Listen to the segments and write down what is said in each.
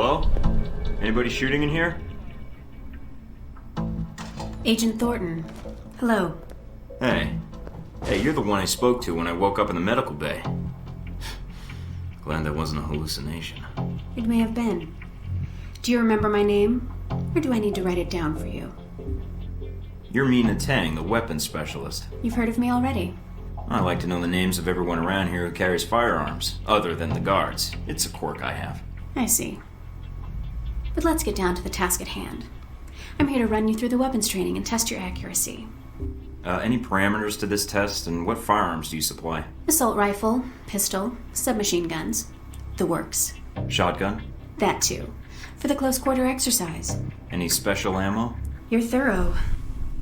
Hello? Anybody shooting in here? Agent Thornton. Hello. Hey, you're the one I spoke to when I woke up in the medical bay. Glad that wasn't a hallucination. It may have been. Do you remember my name? Or do I need to write it down for you? You're Mina Tang, the weapons specialist. You've heard of me already. I like to know the names of everyone around here who carries firearms, other than the guards. It's a quirk I have. I see. But let's get down to the task at hand. I'm here to run you through the weapons training and test your accuracy. Any parameters to this test, and what firearms do you supply? Assault rifle, pistol, submachine guns. The works. Shotgun? That too. For the close quarter exercise. Any special ammo? You're thorough.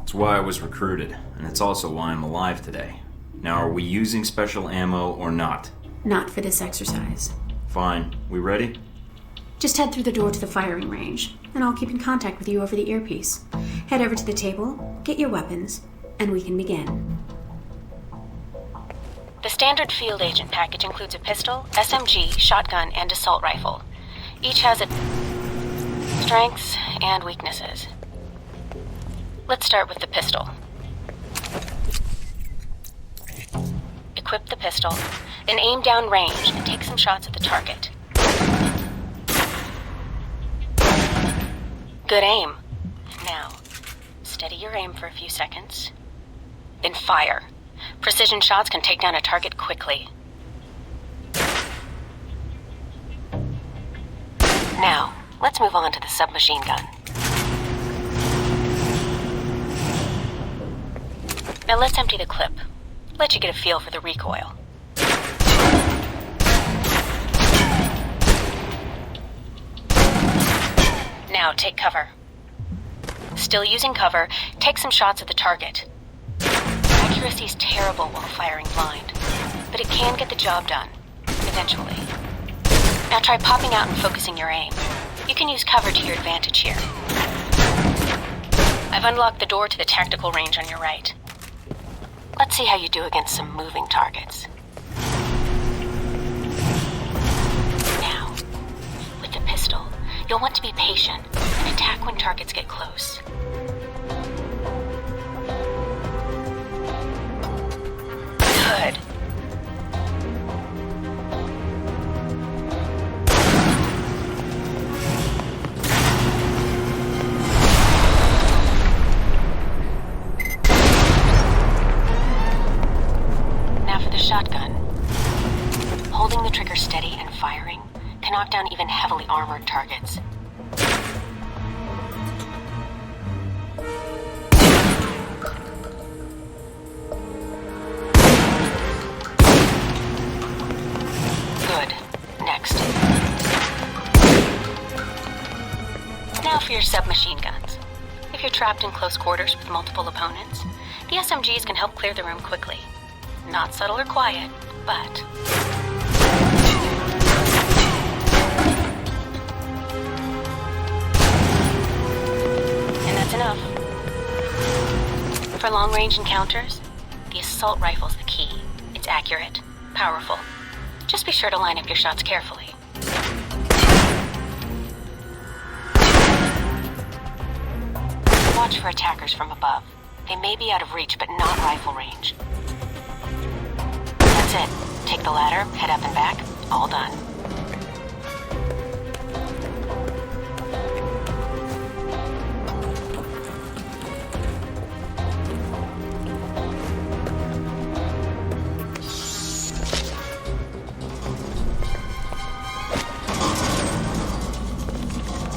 It's why I was recruited, and it's also why I'm alive today. Now, are we using special ammo or not? Not for this exercise. Fine. We ready? Just head through the door to the firing range, and I'll keep in contact with you over the earpiece. Head over to the table, get your weapons, and we can begin. The standard field agent package includes a pistol, SMG, shotgun, and assault rifle. Each has its strengths and weaknesses. Let's start with the pistol. Equip the pistol, then aim down range and take some shots at the target. Good aim. Now, steady your aim for a few seconds, then fire. Precision shots can take down a target quickly. Now, let's move on to the submachine gun. Now let's empty the clip. Let you get a feel for the recoil. Now take cover. Still using cover, take some shots at the target. Accuracy's terrible while firing blind, but it can get the job done, eventually. Now try popping out and focusing your aim. You can use cover to your advantage here. I've unlocked the door to the tactical range on your right. Let's see how you do against some moving targets. Now, with the pistol, you'll want to be patient and attack when targets get close. Good. Now for the shotgun. Holding the trigger steady and firing can knock down even heavily armored targets. Good. Next. Now for your submachine guns. If you're trapped in close quarters with multiple opponents, the SMGs can help clear the room quickly. Not subtle or quiet, but... And that's enough. For long-range encounters, the assault rifle's the key. It's accurate, powerful. Just be sure to line up your shots carefully. Watch for attackers from above. They may be out of reach, but not rifle range. That's it. Take the ladder, head up and back. All done.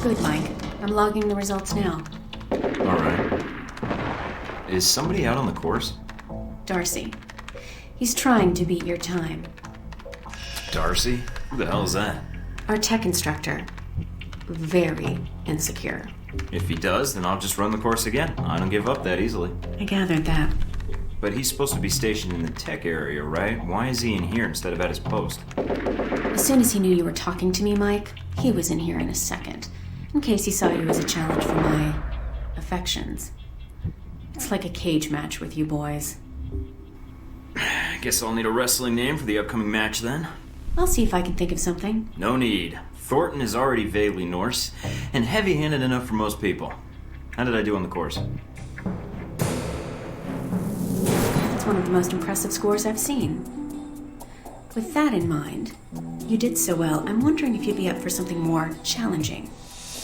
Good, Mike. I'm logging the results now. All right. Is somebody out on the course? Darcy. He's trying to beat your time. Darcy? Who the hell is that? Our tech instructor. Very insecure. If he does, then I'll just run the course again. I don't give up that easily. I gathered that. But he's supposed to be stationed in the tech area, right? Why is he in here instead of at his post? As soon as he knew you were talking to me, Mike, he was in here in a second. In case he saw you as a challenge for my affections. It's like a cage match with you boys. Guess I'll need a wrestling name for the upcoming match then. I'll see if I can think of something. No need. Thornton is already vaguely Norse, and heavy-handed enough for most people. How did I do on the course? It's one of the most impressive scores I've seen. With that in mind, you did so well, I'm wondering if you'd be up for something more challenging.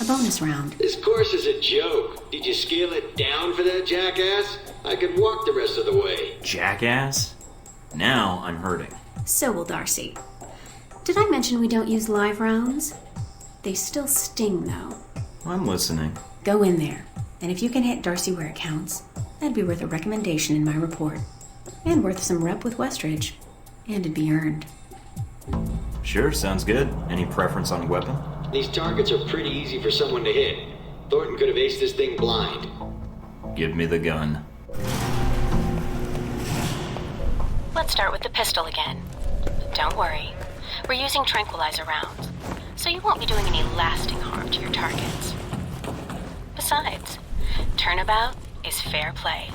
A bonus round. This course is a joke. Did you scale it down for that jackass? I could walk the rest of the way. Jackass? Now I'm hurting. So will Darcy. Did I mention we don't use live rounds? They still sting, though. I'm listening. Go in there, and if you can hit Darcy where it counts, that'd be worth a recommendation in my report. And worth some rep with Westridge. And it'd be earned. Sure, sounds good. Any preference on weapon? These targets are pretty easy for someone to hit. Thornton could have aced this thing blind. Give me the gun. Let's start with the pistol again. Don't worry. We're using tranquilizer rounds, so you won't be doing any lasting harm to your targets. Besides, turnabout is fair play.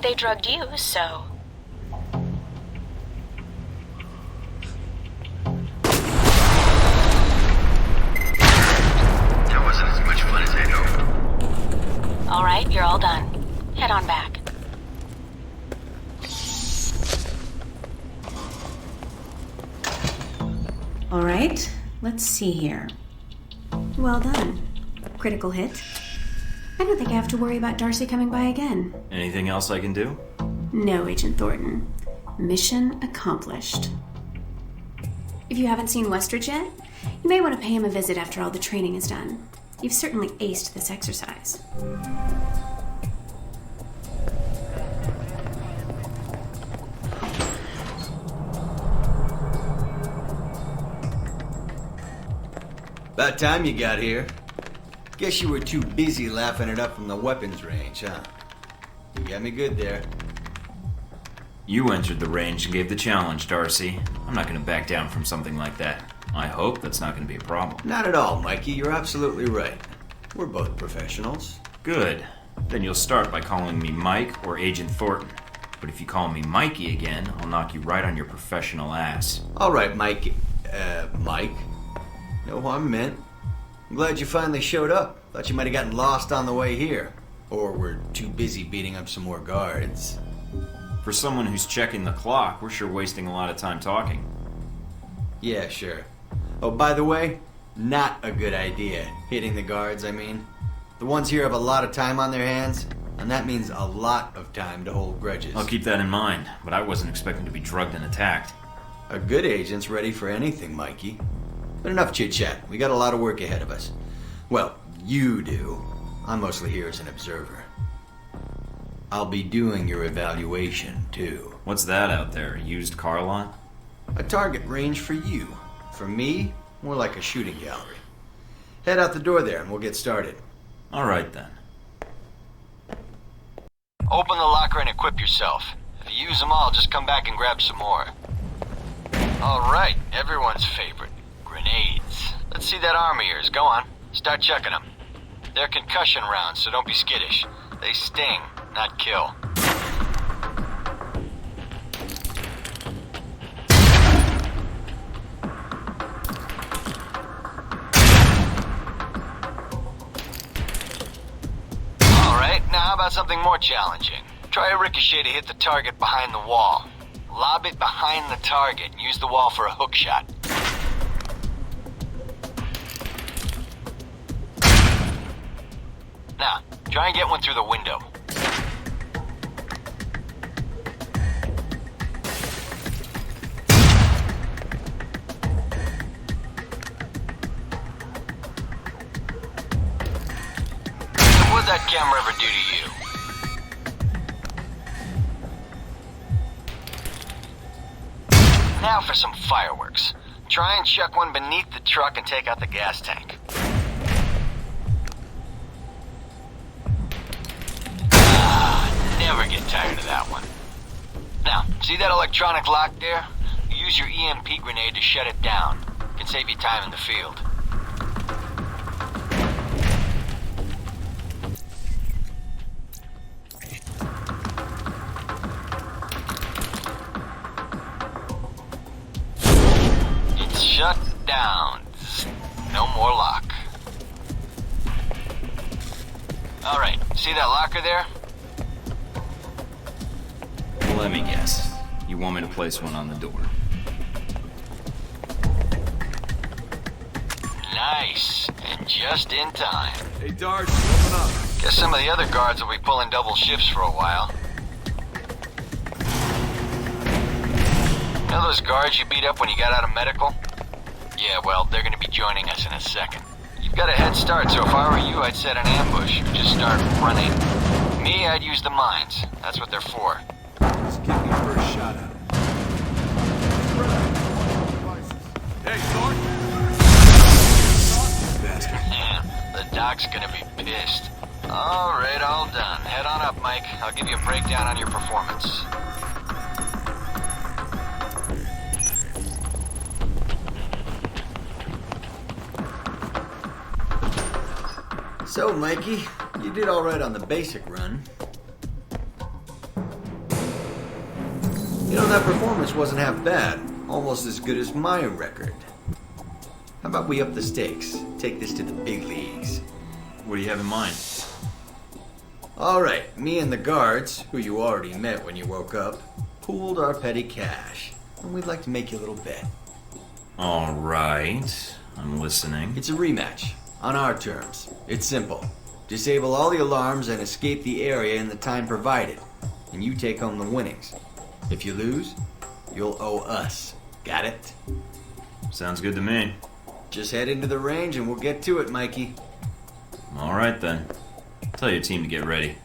They drugged you, so... That wasn't as much fun as I'd hoped. All right, you're all done. Head on back. All right, let's see here. Well done. Critical hit. I don't think I have to worry about Darcy coming by again. Anything else I can do? No, Agent Thornton. Mission accomplished. If you haven't seen Westridge yet, you may want to pay him a visit after all the training is done. You've certainly aced this exercise. About time you got here. Guess you were too busy laughing it up from the weapons range, huh? You got me good there. You entered the range and gave the challenge, Darcy. I'm not going to back down from something like that. I hope that's not going to be a problem. Not at all, Mikey. You're absolutely right. We're both professionals. Good. Then you'll start by calling me Mike or Agent Thornton. But if you call me Mikey again, I'll knock you right on your professional ass. All right, Mike. Mike. No harm meant. I'm glad you finally showed up. Thought you might have gotten lost on the way here. Or were too busy beating up some more guards. For someone who's checking the clock, we're sure wasting a lot of time talking. Yeah, sure. Oh, by the way, not a good idea. Hitting the guards, I mean. The ones here have a lot of time on their hands, and that means a lot of time to hold grudges. I'll keep that in mind, but I wasn't expecting to be drugged and attacked. A good agent's ready for anything, Mikey. But enough chit-chat. We got a lot of work ahead of us. Well, you do. I'm mostly here as an observer. I'll be doing your evaluation, too. What's that out there? A used car lot? A target range for you. For me, more like a shooting gallery. Head out the door there and we'll get started. All right, then. Open the locker and equip yourself. If you use them all, just come back and grab some more. All right, everyone's favorite. Grenades. Let's see that arm of yours. Go on. Start checking them. They're concussion rounds, so don't be skittish. They sting, not kill. Alright, now how about something more challenging? Try a ricochet to hit the target behind the wall. Lob it behind the target and use the wall for a hook shot. Now, try and get one through the window. What'd that camera ever do to you? Now for some fireworks. Try and chuck one beneath the truck and take out the gas tank. Never get tired of that one. Now, see that electronic lock there? Use your EMP grenade to shut it down. It can save you time in the field. It's shut down. No more. Alright, see that locker there? Let me guess. You want me to place one on the door? Nice, and just in time. Hey, Darcy, open up. Guess some of the other guards will be pulling double shifts for a while. You know those guards you beat up when you got out of medical? Yeah, well, they're gonna be joining us in a second. You've got a head start, so if I were you, I'd set an ambush. Just start running. Me, I'd use the mines. That's what they're for. Just give me a first shot at it. Hey, Thor! Bastard. Man, the doc's gonna be pissed. Alright, all done. Head on up, Mike. I'll give you a breakdown on your performance. So, Mikey, you did all right on the basic run. You know, that performance wasn't half bad. Almost as good as my record. How about we up the stakes? Take this to the big leagues. What do you have in mind? All right, me and the guards, who you already met when you woke up, pooled our petty cash. And we'd like to make you a little bet. All right. I'm listening. It's a rematch. On our terms. It's simple. Disable all the alarms and escape the area in the time provided. And you take home the winnings. If you lose, you'll owe us. Got it? Sounds good to me. Just head into the range and we'll get to it, Mikey. All right, then. Tell your team to get ready.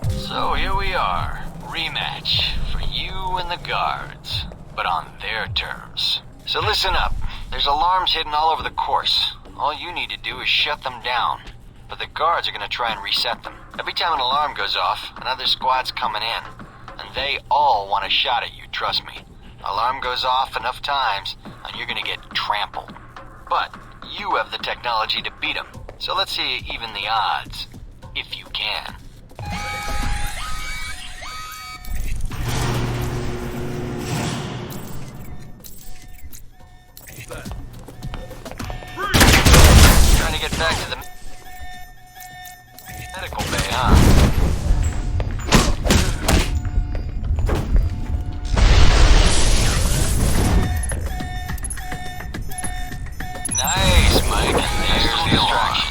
So here we are. Rematch for you and the guards. But on their terms. So listen up. There's alarms hidden all over the course. All you need to do is shut them down. But the guards are going to try and reset them. Every time an alarm goes off, another squad's coming in. And they all want a shot at you, trust me. Alarm goes off enough times, and you're going to get trampled. But you have the technology to beat them. So let's see you even the odds. If you can. Trying to get back to the medical bay, huh? Nice, Mike. There's the distraction.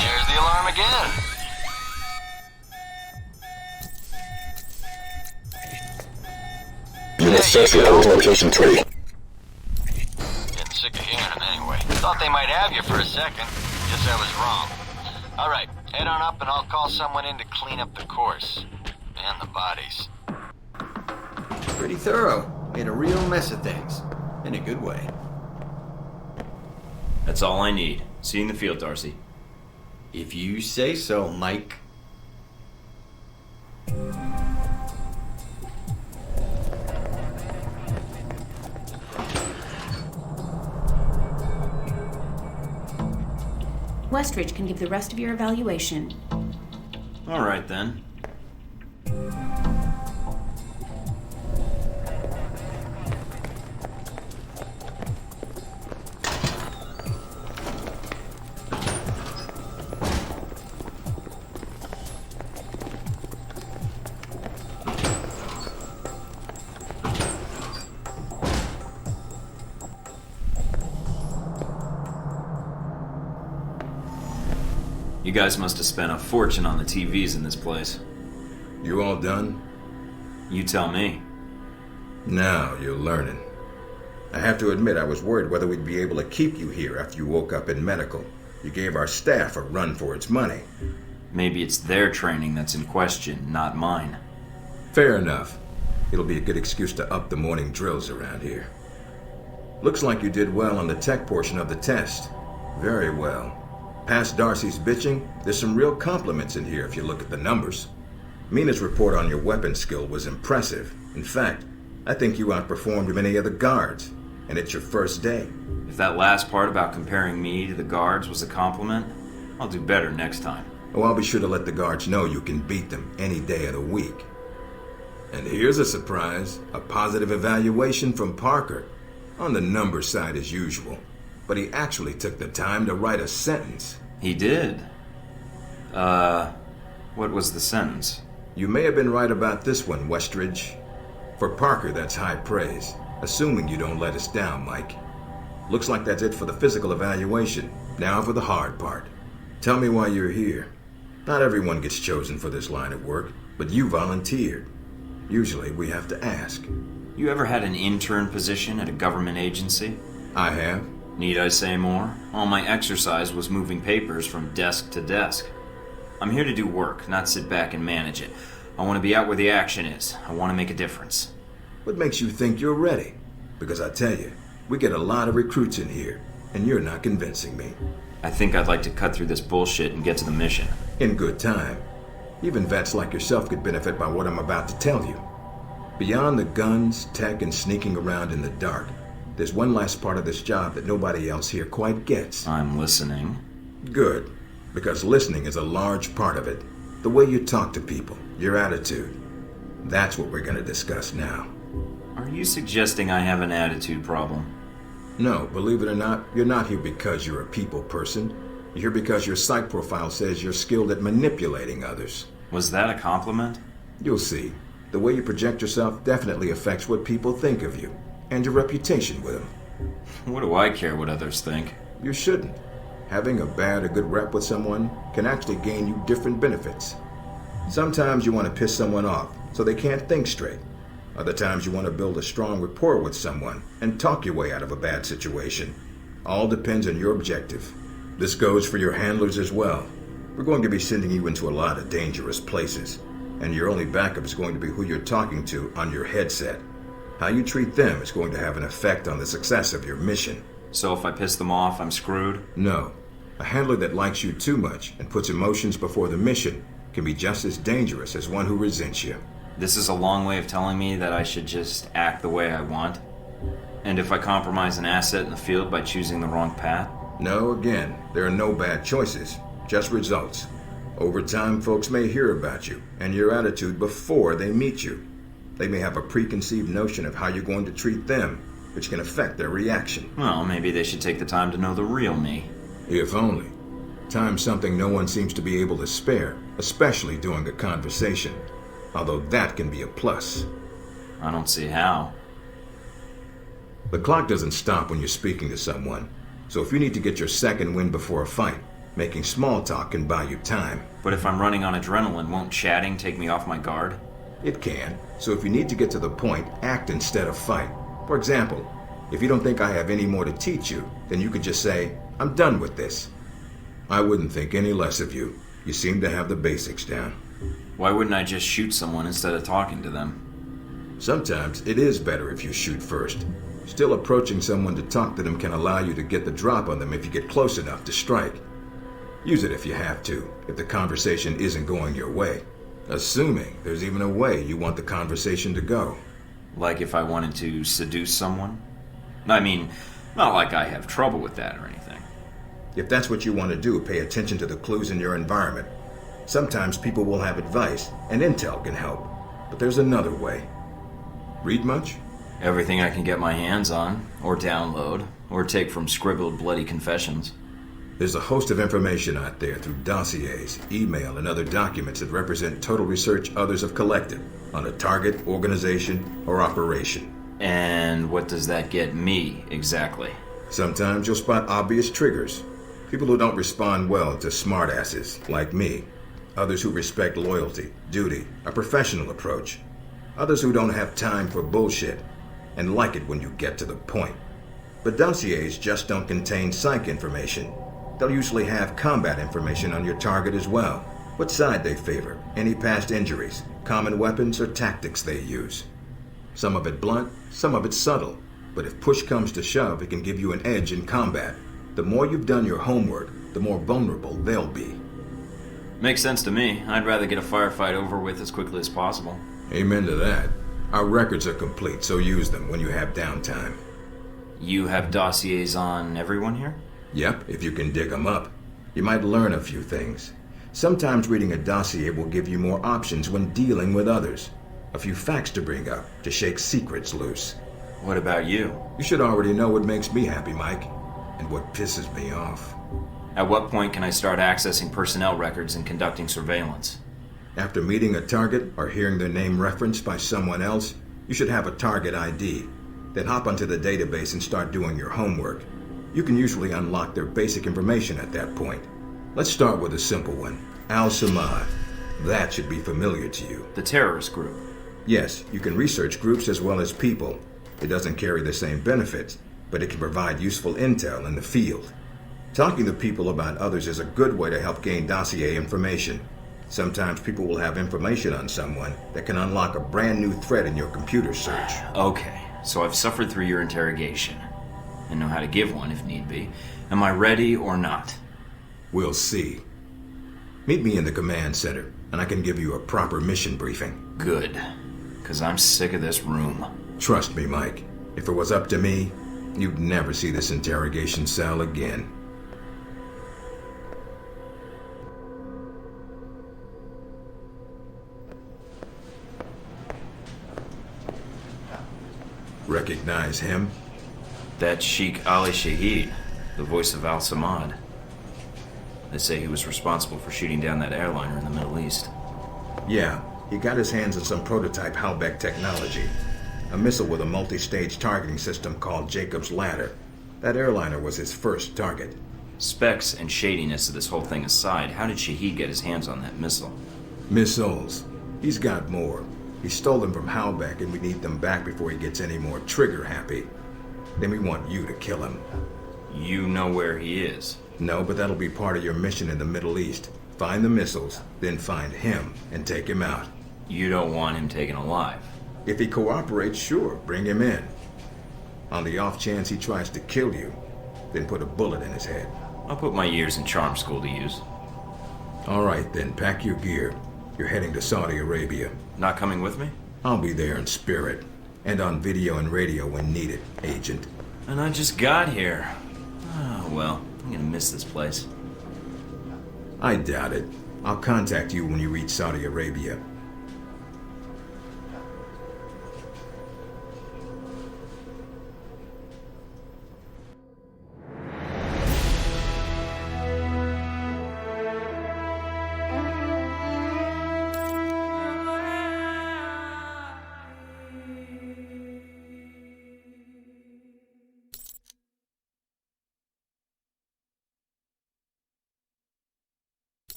There's the alarm again. Unit 6 report location 3. Getting sick of hearing them anyway. Thought they might have you for a second. Guess I was wrong. Alright, head on up and I'll call someone in to clean up the course. And the bodies. Pretty thorough. Made a real mess of things. In a good way. That's all I need. See you in the field, Darcy. If you say so, Mike. Westridge can give the rest of your evaluation. All right, then. You guys must have spent a fortune on the TVs in this place. You all done? You tell me. Now you're learning. I have to admit I was worried whether we'd be able to keep you here after you woke up in medical. You gave our staff a run for its money. Maybe it's their training that's in question, not mine. Fair enough. It'll be a good excuse to up the morning drills around here. Looks like you did well on the tech portion of the test. Very well. Past Darcy's bitching, there's some real compliments in here if you look at the numbers. Mina's report on your weapon skill was impressive. In fact, I think you outperformed many of the guards, and it's your first day. If that last part about comparing me to the guards was a compliment, I'll do better next time. Oh, I'll be sure to let the guards know you can beat them any day of the week. And here's a surprise, a positive evaluation from Parker. On the number side as usual. But he actually took the time to write a sentence. He did. What was the sentence? You may have been right about this one, Westridge. For Parker, that's high praise. Assuming you don't let us down, Mike. Looks like that's it for the physical evaluation. Now for the hard part. Tell me why you're here. Not everyone gets chosen for this line of work, but you volunteered. Usually we have to ask. You ever had an intern position at a government agency? I have. Need I say more? All my exercise was moving papers from desk to desk. I'm here to do work, not sit back and manage it. I want to be out where the action is. I want to make a difference. What makes you think you're ready? Because I tell you, we get a lot of recruits in here, and you're not convincing me. I think I'd like to cut through this bullshit and get to the mission. In good time. Even vets like yourself could benefit by what I'm about to tell you. Beyond the guns, tech, and sneaking around in the dark, there's one last part of this job that nobody else here quite gets. I'm listening. Good, because listening is a large part of it. The way you talk to people, your attitude. That's what we're going to discuss now. Are you suggesting I have an attitude problem? No, believe it or not, you're not here because you're a people person. You're here because your psych profile says you're skilled at manipulating others. Was that a compliment? You'll see. The way you project yourself definitely affects what people think of you, and your reputation with them. What do I care what others think? You shouldn't. Having a bad or good rep with someone can actually gain you different benefits. Sometimes you want to piss someone off so they can't think straight. Other times you want to build a strong rapport with someone and talk your way out of a bad situation. All depends on your objective. This goes for your handlers as well. We're going to be sending you into a lot of dangerous places, and your only backup is going to be who you're talking to on your headset. How you treat them is going to have an effect on the success of your mission. So if I piss them off, I'm screwed? No. A handler that likes you too much and puts emotions before the mission can be just as dangerous as one who resents you. This is a long way of telling me that I should just act the way I want? And if I compromise an asset in the field by choosing the wrong path? No, again, there are no bad choices, just results. Over time, folks may hear about you and your attitude before they meet you. They may have a preconceived notion of how you're going to treat them, which can affect their reaction. Well, maybe they should take the time to know the real me. If only. Time's something no one seems to be able to spare, especially during a conversation. Although that can be a plus. I don't see how. The clock doesn't stop when you're speaking to someone. So if you need to get your second win before a fight, making small talk can buy you time. But if I'm running on adrenaline, won't chatting take me off my guard? It can. So if you need to get to the point, act instead of fight. For example, if you don't think I have any more to teach you, then you could just say, I'm done with this. I wouldn't think any less of you. You seem to have the basics down. Why wouldn't I just shoot someone instead of talking to them? Sometimes it is better if you shoot first. Still, approaching someone to talk to them can allow you to get the drop on them if you get close enough to strike. Use it if you have to, if the conversation isn't going your way. Assuming there's even a way you want the conversation to go. Like if I wanted to seduce someone? I mean, not like I have trouble with that or anything. If that's what you want to do, pay attention to the clues in your environment. Sometimes people will have advice, and intel can help. But there's another way. Read much? Everything I can get my hands on, or download, or take from scribbled bloody confessions. There's a host of information out there through dossiers, email, and other documents that represent total research others have collected on a target, organization, or operation. And what does that get me, exactly? Sometimes you'll spot obvious triggers. People who don't respond well to smartasses, like me. Others who respect loyalty, duty, a professional approach. Others who don't have time for bullshit, and like it when you get to the point. But dossiers just don't contain psych information. They'll usually have combat information on your target as well. What side they favor, any past injuries, common weapons or tactics they use. Some of it blunt, some of it subtle. But if push comes to shove, it can give you an edge in combat. The more you've done your homework, the more vulnerable they'll be. Makes sense to me. I'd rather get a firefight over with as quickly as possible. Amen to that. Our records are complete, so use them when you have downtime. You have dossiers on everyone here? Yep, if you can dig them up. You might learn a few things. Sometimes reading a dossier will give you more options when dealing with others. A few facts to bring up, to shake secrets loose. What about you? You should already know what makes me happy, Mike, and what pisses me off. At what point can I start accessing personnel records and conducting surveillance? After meeting a target or hearing their name referenced by someone else, you should have a target ID. Then hop onto the database and start doing your homework. You can usually unlock their basic information at that point. Let's start with a simple one. Al-Samad. That should be familiar to you. The terrorist group. Yes, you can research groups as well as people. It doesn't carry the same benefits, but it can provide useful intel in the field. Talking to people about others is a good way to help gain dossier information. Sometimes people will have information on someone that can unlock a brand new thread in your computer search. Okay, so I've suffered through your interrogation and know how to give one if need be. Am I ready or not? We'll see. Meet me in the command center, and I can give you a proper mission briefing. Good, because I'm sick of this room. Trust me, Mike. If it was up to me, you'd never see this interrogation cell again. Recognize him? That's Sheikh Ali Shahid, the voice of Al-Samad. They say he was responsible for shooting down that airliner in the Middle East. Yeah, he got his hands on some prototype Halbeck technology. A missile with a multi-stage targeting system called Jacob's Ladder. That airliner was his first target. Specs and shadiness of this whole thing aside, how did Shahid get his hands on that missile? Missiles. He's got more. He stole them from Halbeck, and we need them back before he gets any more trigger-happy. Then we want you to kill him. You know where he is? No, but that'll be part of your mission in the Middle East. Find the missiles, then find him and take him out. You don't want him taken alive? If he cooperates, sure, bring him in. On the off chance he tries to kill you, then put a bullet in his head. I'll put my years in charm school to use. All right, then, pack your gear. You're heading to Saudi Arabia. Not coming with me? I'll be there in spirit, and on video and radio when needed, Agent. And I just got here. Oh, well, I'm gonna miss this place. I doubt it. I'll contact you when you reach Saudi Arabia.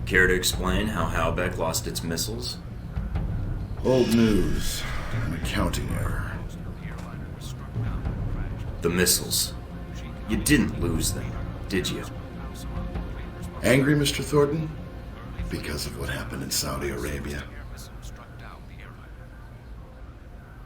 Care to explain how Halbeck lost its missiles? Old news. An accounting error. The missiles. You didn't lose them, did you? Angry, Mr. Thornton? Because of what happened in Saudi Arabia?